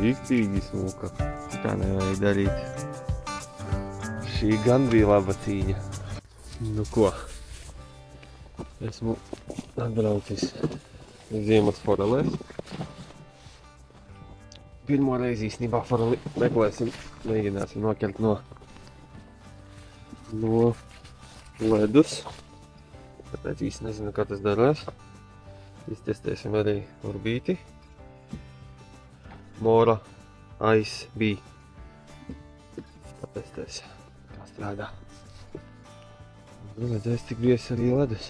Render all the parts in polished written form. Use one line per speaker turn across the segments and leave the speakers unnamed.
Rīktīgi smuka. Tā nevajag darīt. Šī gan bija laba cīņa. Nu ko? Esmu atbraucis ziemas forelēs. Pirmo reizi īstenībā foreli meklēsim, mēģināsim noķert no ledus. Tāpēc īsti nezinu, kā tas darās. Iztestēsim arī urbīti. Mora Ice Bee. Patestēs, kā strādā. Redzēs, cik bies arī ledus.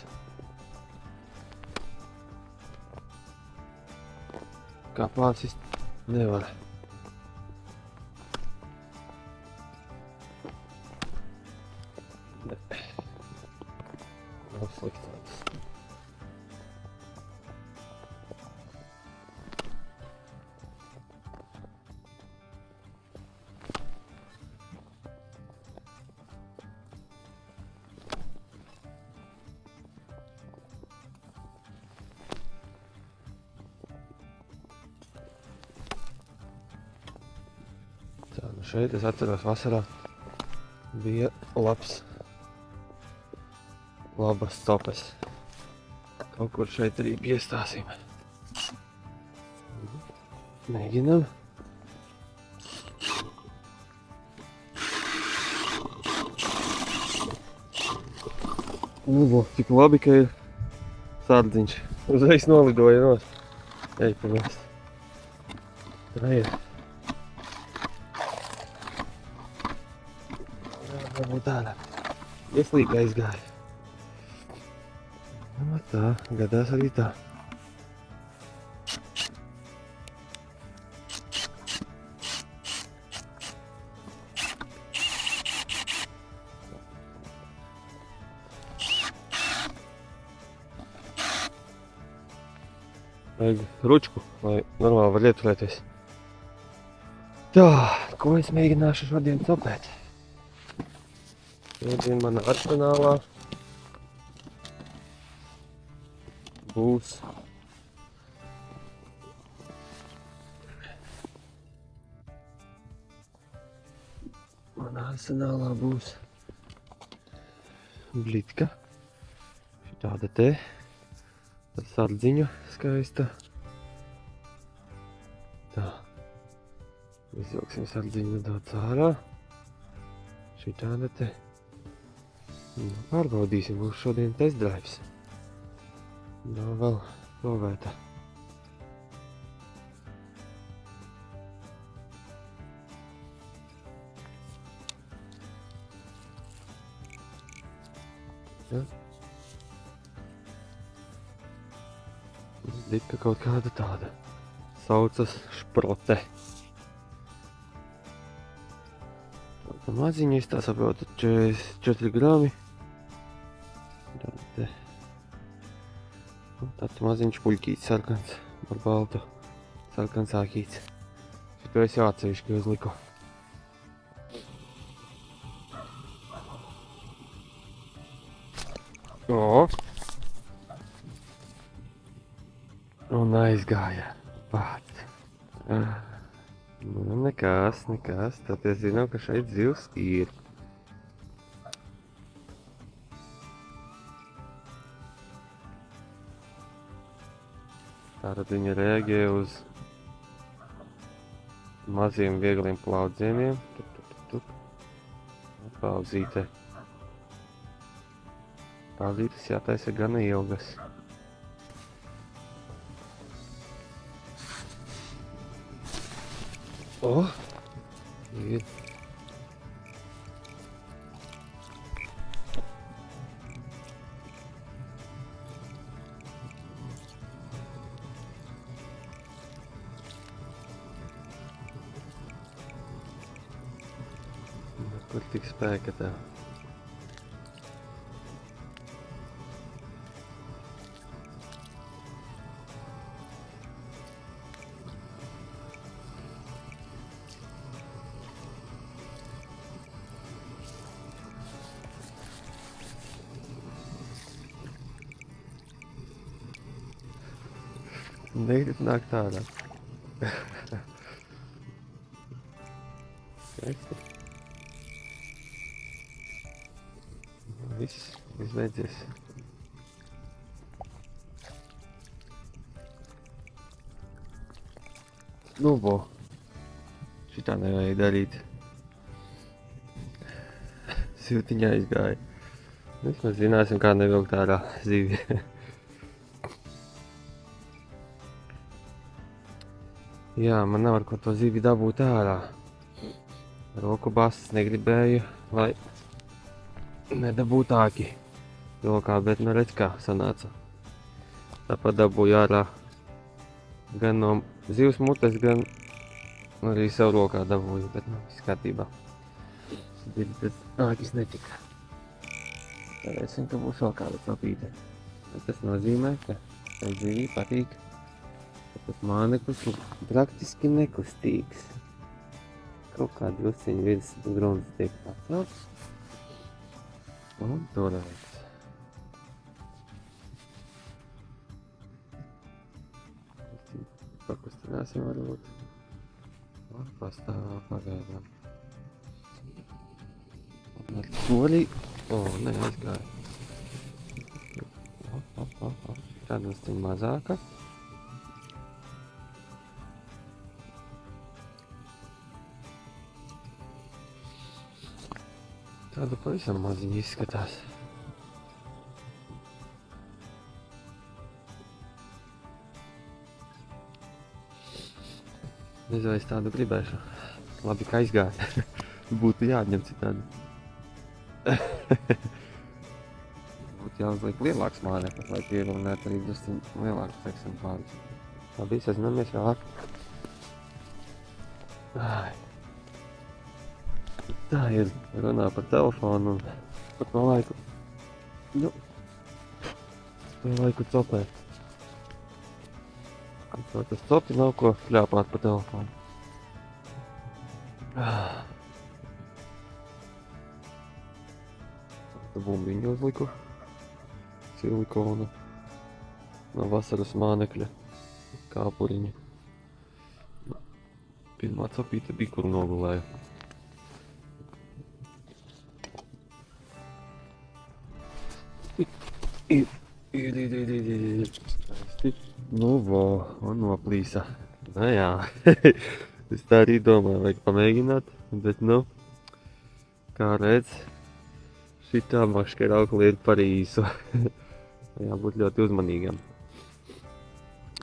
Kā pārsist nevar. Nav sliktāks. Tā, nu šeit es atceros vasarā bija labas stopes. Kaut kur šeit arī piestāsim. Mēģinam. Nu, cik labi, ka ir sārdziņš. Uzreiz nolidoja nost. Ej, pamest. Tā ir. Varbūt tāda ieslīga aizgāja. Nu, tā, gadās arī tā. Vajag ručku, lai normāli var ieturēties. Tā, ko es mēģināšu šodien copēt? Šodien manā arsenālā būs blitka, šitāda te, ar sardziņu skaista. Tā, izvilksim sardziņu nedaudz ārā, šitāda te. Nu, pārbaudīsim, būs šodien test drives. Nav vēl provēta. Ja? Dika kaut kāda tāda. Saucas šprote. Tāda maziņa, es tā saprotu, 44 grami. Tāda te. Tāds maziņš puļķīts sarkans ar baltu sarkans ākīts. Šito es jau atsevišķi uzliku. O! Un aizgāja pats. Nu, nekas. Tad es zinu, ka šeit zivs ir. Tātad viņa reaģē uz maziem viegliem plaudzieniem. Pauzīte. Pauzītes jātaisa gana ilgas. O! Ir. Kur tik spēka tev? Negrib nākt ārā. Skaisti. Viss beidzies. Nu, bo. Šitā nevajag darīt. Siltiņā izgāja. Vismaz zināsim, kā nevilkt ārā zivi. Jā, man nav ar ko to zivi dabūt ārā. Roku bastas negribēju, lai nedabūtu āki rokā, bet nu redz kā sanāca. Tāpat dabūju ārā gan no zivs mutes, gan arī sev rokā dabūju, bet nu viss kārtībā. Tas ākis netika. Cerēsim, ka būs vēl kāda sapīte. Tas nozīmē, ka tai zivī patīk, ka tas māneklis ir praktiski nekustīgs. Kaut kā drusciņu virs grundas tiek pacelts. Un turēts. Pakustināsim varbūt. Un pastāvā pagaidām. Ar soli. Ne, aizgāja. Tā drusciņu mazāka. Tāda pavisam maziņa izskatās. Nezinu, es tādu gribēšu. Labi, ka aizgāja. Būtu jāatņem citādi. Būtu jāuzliek lielāks māneklis, lai pievilinētu arī drusciņu lielākus eksemplārus. Labi, sazināmies vēlāk. Tā ir runā par telefonu un par to laiku. Par laiku copēt. Kad tas copi nav ko kļāpāt pa telefonu. Tā bumbiņu uzliku. Silikona. No vasaras mānekļa. Kāpuriņa. Pirmā copīte bija, kur nogulēju. Skaisti. Nu, un noplīsa. Nu jā, es tā arī domāju, vajag pamēģināt, bet nu, kā redz, šitā maška ir aukli ir par īsu. Jābūt ļoti uzmanīgam.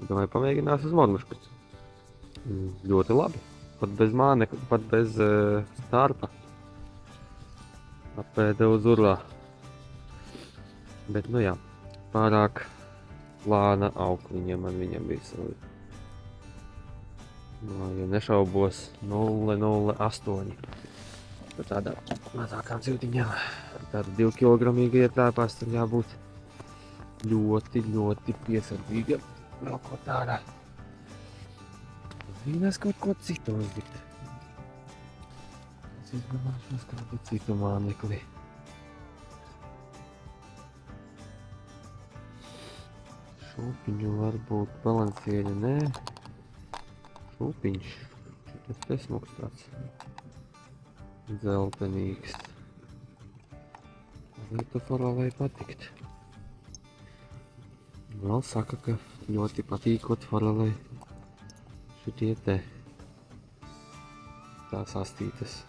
Domāju, pamēģinās uz mormušku. Ļoti labi. Pat bez mānekļa, pat bez starpa. Apēda uz urlā. Bet, nu jā, pārāk plāna aukliņa man viņam bija savi. No, ja nešaubos 0,08. Par tādām mazākām ciltiņām. Tāda 2 kilogramīga ietrāpās, tad jābūt ļoti piesardzīgam. Vēl ko tādā. Vīnās kaut ko citu uzlikt. Es izdomāšos kādu citu mānekli. Šūpiņu varbūt balansieļa, nē. Šūpiņš. Tas pesmuks tāds. Dzeltenīgs. Varētu forelei patikt. Vēl saka, ka ļoti patīkot forelei šitie te tās astītes.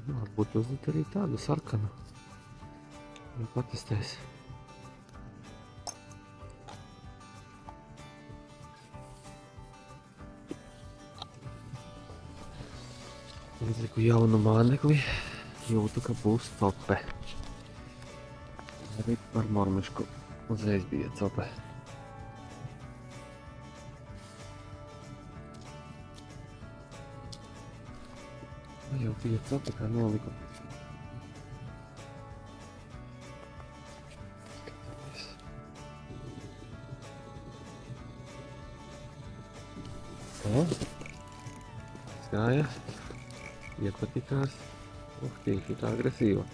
Varbūt uzlikt arī tādu sarkanu. Jau patestēs. Izliku jaunu mānekli, jūtu, ka būs cope. Arī par mormušku uzreiz bija cope. Jau bija cope, kā noliku. Gāja, iepatikās, šitā agresīva.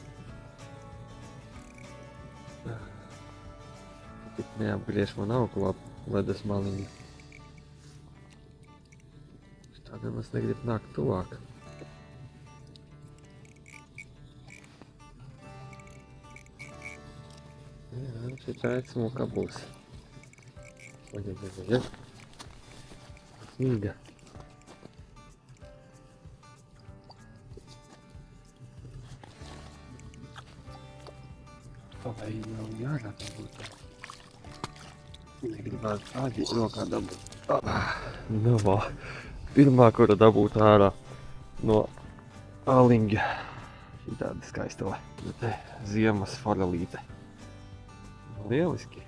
Tik neapgriež man augu ledus maliņu. Tā nemaz negrib nākt tuvāk. Jā, šeit aizsmūka būs. Oļa. Sīga. Vai nav jārāda būt. Negribētu tādi rokā dabūt. Nu, vā. Pirmā, kura dabūt ārā no āliņa. Šī tāda skaistala. Te ziemas forelīte. Lieliski.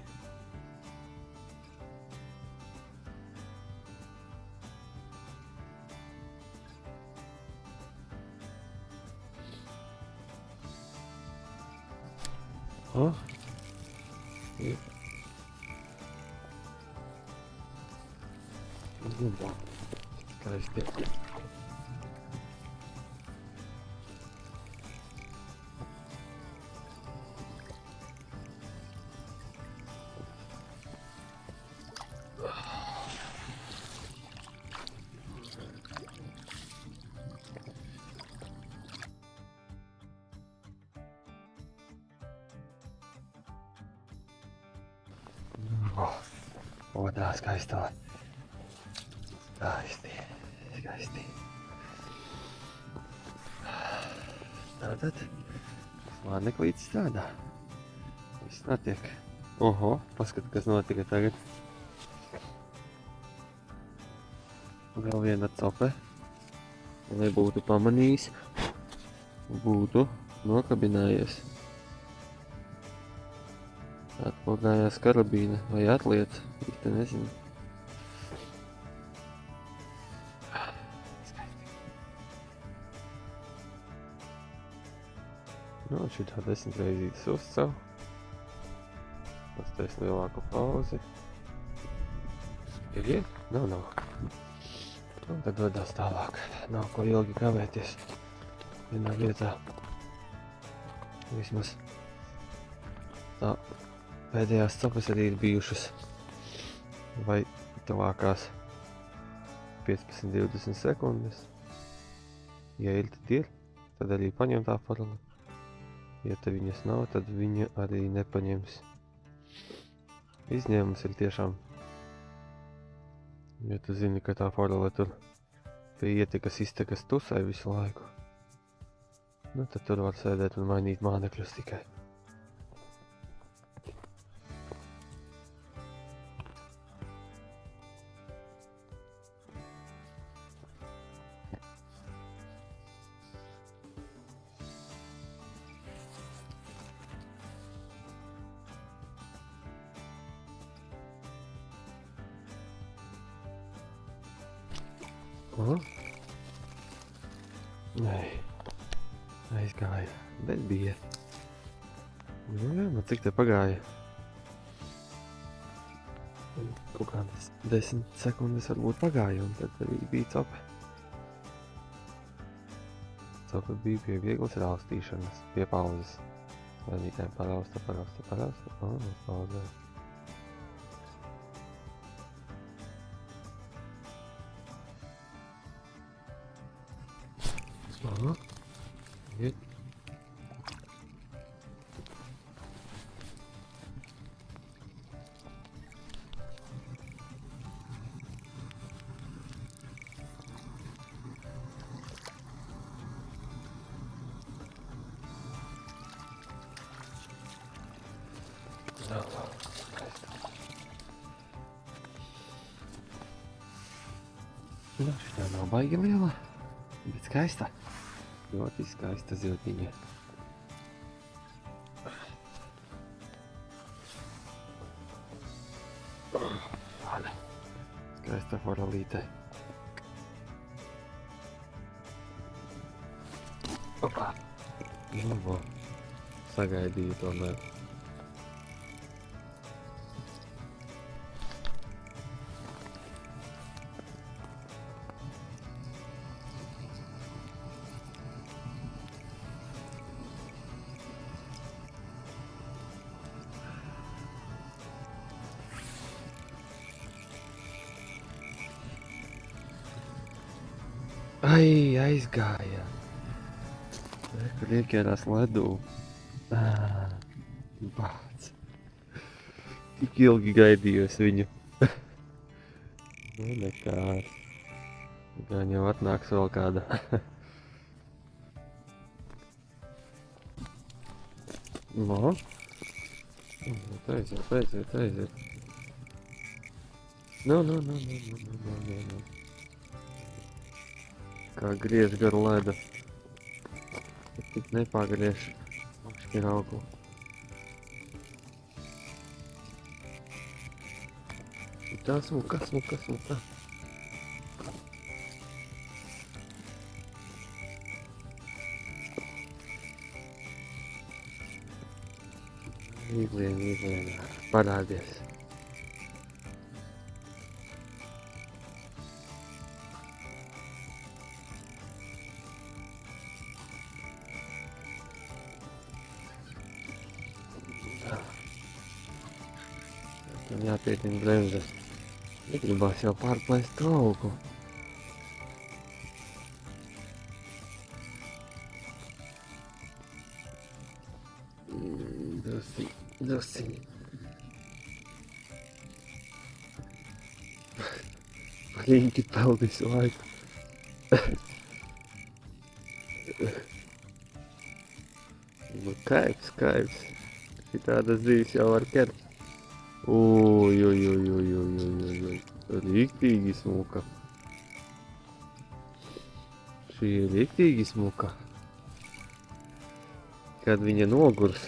O! Skaisti. O, tā skaistā. Skaisti. Tātad slāneklītis strādā. Viss notiek. Oho, paskat, kas notika tagad. Vēl viena cope. Lai būtu pamanījis, būtu nokabinājies. Atpogājās karabīna vai atliec, īsti nezinu. Nu, šitā 10 reizītes uzcavu. Pastais lielāku pauzi. Ir? Nav. Un tad dodās tālāk. Nav ko ilgi kavēties. Vienā vietā. Vismaz tā. Pēdējās capes arī ir bijušas vai tuvākās 15-20 sekundes. Ja ir, tad ir, tad arī paņem tā forela. Ja te viņas nav, tad viņa arī nepaņems. Izņēmums ir tiešām, ja tu zini, ka tā forela tur pie ietekas iztekas tusai visu laiku, nu tad tur var sēdēt un mainīt mānekļus tikai. Aha. Nē, aizgāja, bet bija. Nu jā, nu cik te pagāja? Kaut kādas 10 sekundes varbūt pagāja, un tad arī bija cope. Cope bija pie vieglas raustīšanas, pie pauzes. Vai tikai parausta. Pauzē. Aha, iet. Nu, šitā nav baigi liela, bet skaista. Ļoti skaista ziltiņa. Tāda skaista forelīte. Opā! Nu, sagaidīju tomēr. Ai, aizgāja. Kur ieķērās ledū. Bāc. Tik ilgi gaidījos viņu. Nu, nekās. Gan jau atnāks vēl kāda. No. Aiziet. No. Kā griež gar ledu. Tik nepagriež. Ir auglu. Tā smuka. Vīglien, parādies. Tam jāpietina bremzes. Negribās jau pārplēst trauku. Drusciņi. Riņķi peld visu laiku. Nu, kaips. Šitādas dzīves jau var ķert. Ui. Riktīgi smuka. Šī ir riktīgi smuka. Kad viņa nogurs,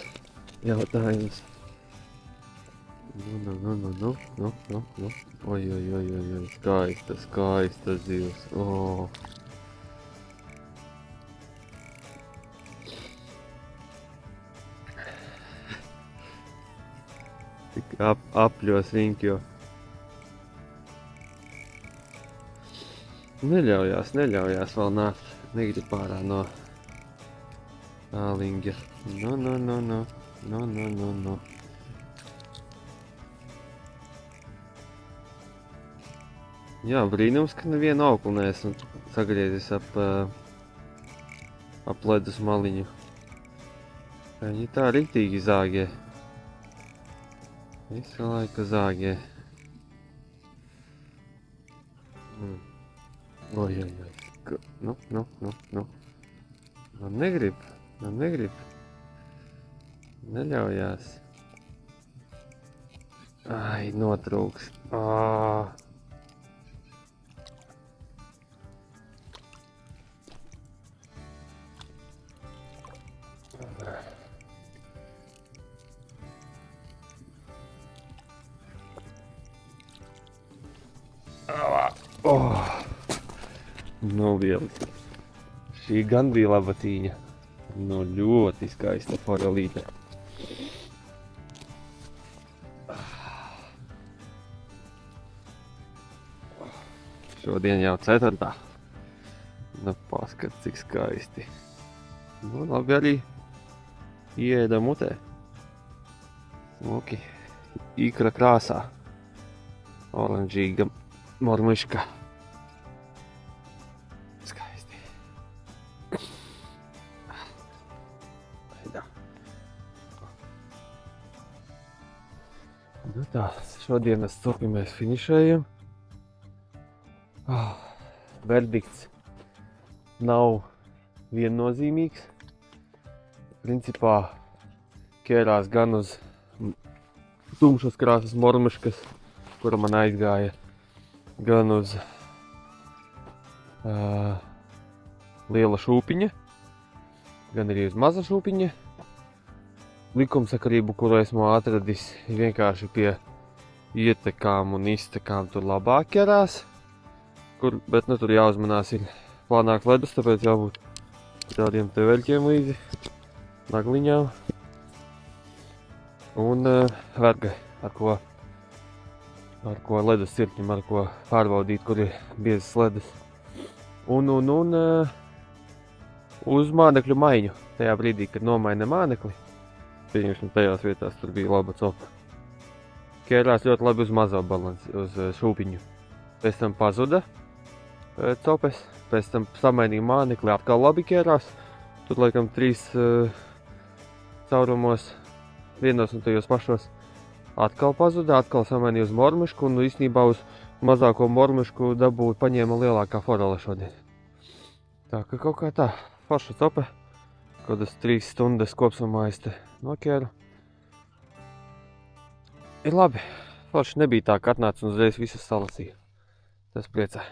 jautājums. Nu. Oi. Skaista zivs. Tik apļos riņķo. Neļaujās vēl nākt. Negrib ārā no āliņģa. No. Jā, brīnums, ka nevienu auklu neesmu sagriezis ap ledus maliņu. Viņi tā riktīgi zāgie. Visu laiku zāgie. Oi. Nu. Man negrib. Neļaujās. Ai, notrūks. Novieli. Šī gan bija labatīņa. Nu, ļoti skaista forelīte. Šodien jau 4. Nu, paskat, cik skaisti. Nu, labi arī ieēda mutē. Smuki. Ikra krāsā. Oranžīga mormuška. Skaisti. Nu tā, šodienas copi mēs finišējam. Verdikts nav viennozīmīgs. Principā ķērās gan uz tumšas krāsas mormuškas, kura man aizgāja, gan uz liela šūpiņa, gan arī uz maza šūpiņa. Likumsakarību, kuru esmu atradis, vienkārši pie ietekām un iztekām tur labāk ķerās. Bet nu tur jāuzmanās ir plānāk ledus, tāpēc jābūt tādiem te veļķiem līdzi, nagliņām. Un vergai, ar ko ledus cirkņam, ar ko pārbaudīt, kur ir biezas ledus. Un uz mānekļu maiņu. Tajā brīdī, kad nomaina mānekli, pieņemsim tajās vietās, tur bija laba copa. Ķērās ļoti labi uz mazo balansi, uz šūpiņu. Pēc tam pazuda copes, pēc tam samainīju mānekli, atkal labi ķērās. Tur laikam 3 caurumos, vienos un tajos pašos atkal pazuda, atkal samainīju uz mormušku, un īstenībā uz mazāko mormušku dabūju paņēma lielākā forele šodien. Tā ka kaut kā tā, forša cope, kādas 3 stundas kopsumā es te noķēru. Ir labi, forši nebija tā, ka atnāca un uzreiz visas salasīja. Tas priecē.